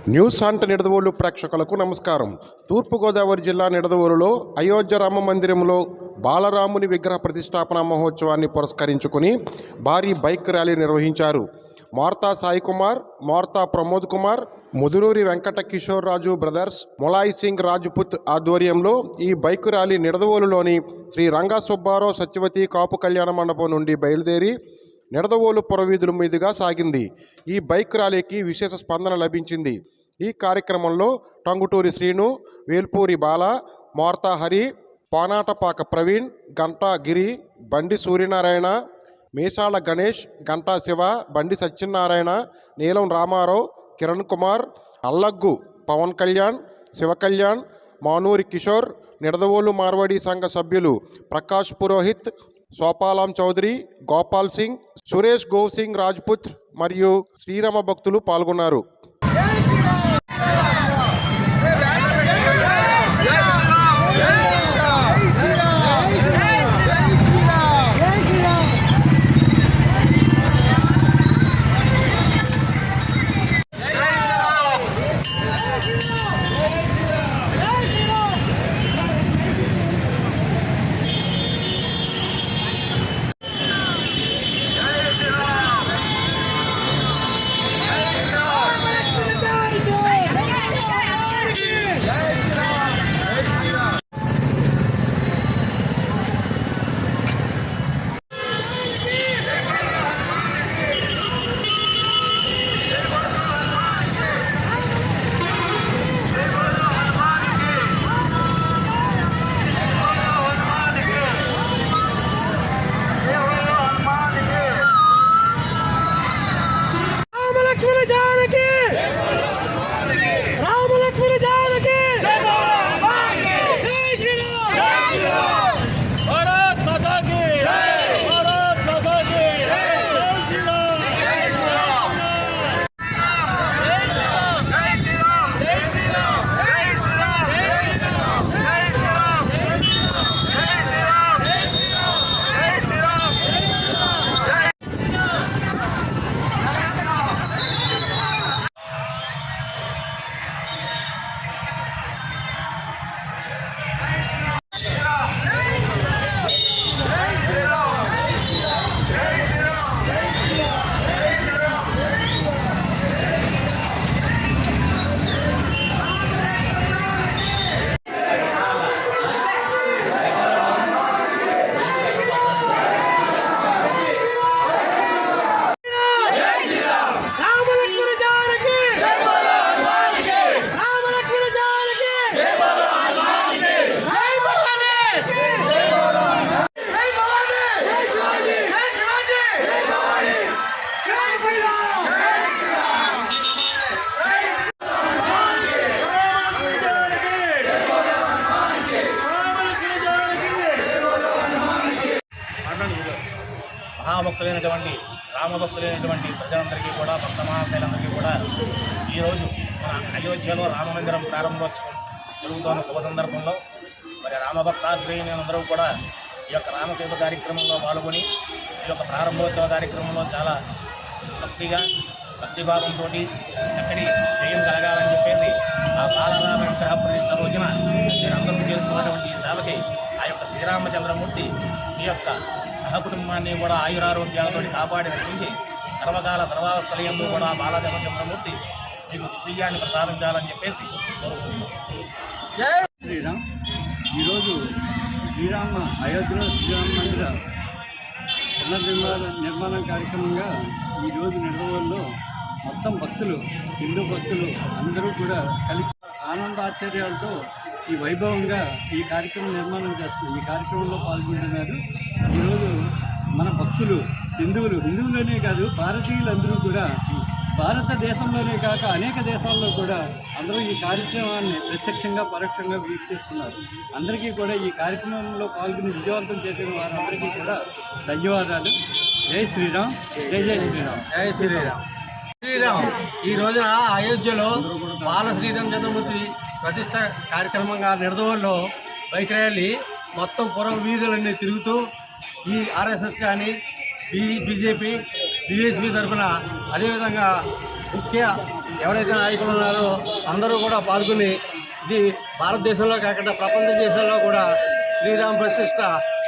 News అంట్ నిడదవోలు ప్రేక్షకులకు నమస్కారం. తూర్పుగోదావరి జిల్లా నిడదవోలులో అయోధ్య రామ మందిరంలో బాలరాముని విగ్రహ ప్రతిష్టాపన మహోత్సవాన్ని పురస్కరించుకుని భారీ బైక్ ర్యాలీ నిర్వహించారు. మార్తా సాయి కుమార్, మార్తా ప్రమోద్ కుమార్, ముదునూరి వెంకట కిషోర్ రాజు బ్రదర్స్, మొలాయ్ సింగ్ రాజ్పుత్ ఆధ్వర్యంలో ఈ బైక్ ర్యాలీ నిడదవోలులోని శ్రీ రంగా సుబ్బారావు సత్యవతి కాపు కళ్యాణ మండపం నుండి బయలుదేరి నిడదవోలు పురవీధుల మీదుగా సాగింది. ఈ బైక్ ర్యాలీకి విశేష స్పందన లభించింది. ఈ కార్యక్రమంలో టంగుటూరి శ్రీను, వేల్పూరి బాల, మార్తా హరి, పానాటపాక ప్రవీణ్, గంటా గిరి, బండి సూర్యనారాయణ, మేసాల గణేష్, గంటా శివ, బండి సత్యనారాయణ, నీలం రామారావు, కిరణ్ కుమార్, అల్లగ్గు పవన్ కళ్యాణ్, శివ కళ్యాణ్, మానూరి కిషోర్, నిడదవోలు మార్వాడి సంఘ సభ్యులు ప్రకాష్ పురోహిత్, సోపాలాం చౌదరి, గోపాల్ సింగ్, సురేష్ గోవ్ సింగ్ రాజ్పుత్ మరియు శ్రీరామ భక్తులు పాల్గొన్నారు. మహాభక్తులైనటువంటి రామభక్తులైనటువంటి ప్రజలందరికీ కూడా, భక్త మహాశైలందరికీ కూడా ఈరోజు మన అయోధ్యలో రామమందిరం ప్రారంభోత్సవం జరుగుతున్న శుభ సందర్భంలో మరి రామభక్తాగ్రేయులందరూ కూడా ఈ యొక్క రామసేవ కార్యక్రమంలో పాల్గొని ఈ యొక్క ప్రారంభోత్సవ కార్యక్రమంలో చాలా భక్తిభావంతో చక్కటి జయం కలగాలని చెప్పేసి ఆ బాలరామ విగ్రహ ప్రతిష్ట రోజున మీరందరూ చేస్తున్నటువంటి ఈ సేవకి ఆ యొక్క శ్రీరామచంద్రమూర్తి ఈ యొక్క సహకుటుంబాన్ని కూడా ఆయురారోగ్యాలతో కాపాడి రక్షించి సర్వకాల సర్వావస్థలయందు కూడా బాలరామచంద్రమూర్తి మీకు దివ్యాన్ని ప్రసాదించాలని చెప్పేసి కోరుకుంటున్నాం. జై శ్రీరామ్. ఈరోజు అయోధ్యలో శ్రీరామ మందిర పునర్నిర్మాణం కార్యక్రమంగా ఈరోజు నిడదవోలులో మొత్తం భక్తులు, హిందూ భక్తులు అందరూ కూడా కలిసి ఆనందాశ్చర్యాలతో ఈ వైభవంగా ఈ కార్యక్రమం నిర్మాణం చేస్తున్నారు. ఈ కార్యక్రమంలో పాల్గొంటున్నారు. ఈరోజు మన భక్తులు, హిందువులనే కాదు భారతీయులందరూ కూడా, భారతదేశంలోనే కాక అనేక దేశాల్లో కూడా అందరూ ఈ కార్యక్రమాన్ని ప్రత్యక్షంగా పరోక్షంగా వీక్షిస్తున్నారు. అందరికీ కూడా ఈ కార్యక్రమంలో పాల్గొని విజయవంతం చేసిన వారందరికీ కూడా ధన్యవాదాలు. జై శ్రీరామ్. జై జై శ్రీరామ్. జై శ్రీరామ్. ఈ రోజున అయోధ్యలో బాల శ్రీరామచంద్రమూర్తి ప్రతిష్ట కార్యక్రమంగా నిడదవోలులో బైక్ ర్యాలీ మొత్తం పురం వీధులన్నీ తిరుగుతూ ఈ ఆర్ఎస్ఎస్ కానీ బీజేపీ బీఎస్పీ తరఫున, అదేవిధంగా ముఖ్య ఎవరైతే నాయకులు ఉన్నారో అందరూ కూడా పాల్గొని ఇది భారతదేశంలో కాకుండా ప్రపంచ దేశాల్లో కూడా శ్రీరామ ప్రతిష్ట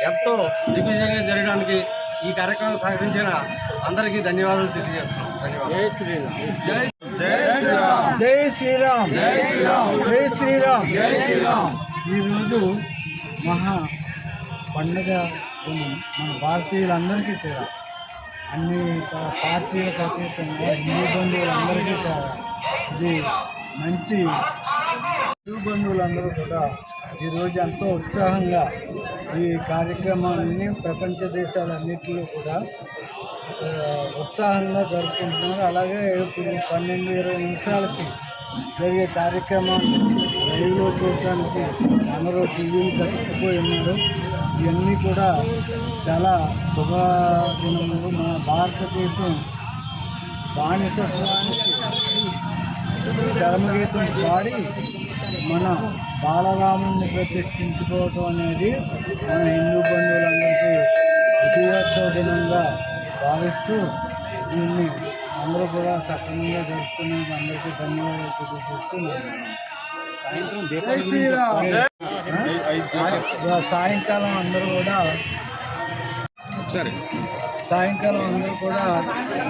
ఎంతో దిగ్విజయంగా జరగడానికి ఈ కార్యక్రమం సహకరించిన అందరికీ ధన్యవాదాలు తెలియజేస్తున్నాం. ధన్యవాదాలు. జై శ్రీరామ్. జై శ్రీరామ్. జై శ్రీరామ్. జై శ్రీరామ్. జై శ్రీరామ్. ఈరోజు మహా పండుగ దినం మన భారతీయులందరికీ కూడా అన్ని పార్టీలకు అతీతంగా హిందూ బంధువులందరికీ కూడా ఇది మంచి హిందూ బంధువులందరూ కూడా ఈరోజు ఎంతో ఉత్సాహంగా ఈ కార్యక్రమాన్ని ప్రపంచ దేశాలన్నింటిలో కూడా ఉత్సాహంగా జరుపుకుంటున్నారు. అలాగే ఇప్పుడు 12-20 నిమిషాలకి జరిగే కార్యక్రమాన్ని లైవ్లో చూడటానికి అందరూ టీవీలు కట్టుకుపోయి ఉన్నారు. ఇవన్నీ కూడా చాలా శుభదినములు. మన భారతదేశం బానిసత్వానికి చరమగీతం పాడి మన బాలరాముని ప్రతిష్ఠించుకోవటం అనేది మన హిందూ బంధువులందరికీ విజయోత్సవ దినంగా భావిస్తూ దీన్ని అందరూ కూడా సక్రమంగా జరుపుకునేందుకు అందరికీ ధన్యవాదాలు తెలియజేస్తూ సాయంకాలం అందరూ కూడా సాయంకాలం అందరూ కూడా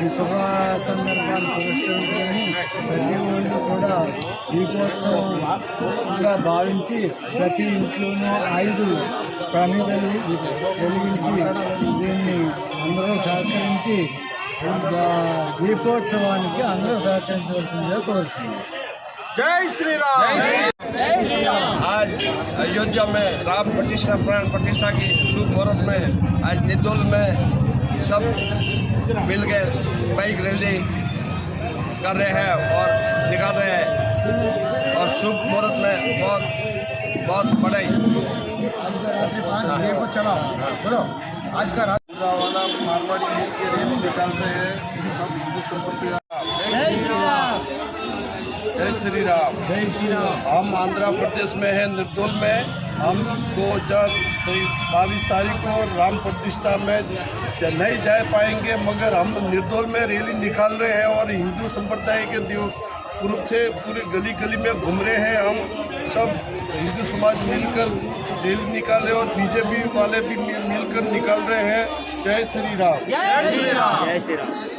ఈ శుభ సందర్భాన్ని పురస్కరించుకొని ప్రతి ఊళ్ళో కూడా దీపోత్సవంగా భావించి ప్రతి ఇంట్లోనూ 5 ప్రమిదలు వెలిగించి దీన్ని అందరూ సహకరించి దీపోత్సవానికి అందరూ సహకరించవలసిందిగా కోరుతున్నాం. జై శ్రీరామ్. జై శ్రీరామ్. आज अयोध्या में राम प्रतिष्ठा प्राण प्रतिष्ठा की शुभ मुहूर्त में आज निर्दोल में सब मिलकर बाइक रैली कर रहे हैं और निकाल रहे हैं और शुभ मुहूर्त में बहुत बहुत बड़े मारवाड़ी मिल के रैली निकाल रहे हैं. जय श्रीराम. जय श्री राम. जय श्रीराम. हम आंध्र प्रदेश में हैं निर्दोल में. हम 2022 तारीख को राम प्रतिष्ठा में नहीं जा पाएंगे मगर हम निर्दोल में रैली निकाल रहे हैं और हिंदू संप्रदाय के ग्रुप से पूरे गली गली में घूम रहे हैं. हम सब हिंदू समाज मिलकर रैली निकाल रहे हैं और बीजेपी वाले भी मिलकर निकाल रहे हैं. जय श्री राम. जय श्रीराम. जय श्रीराम.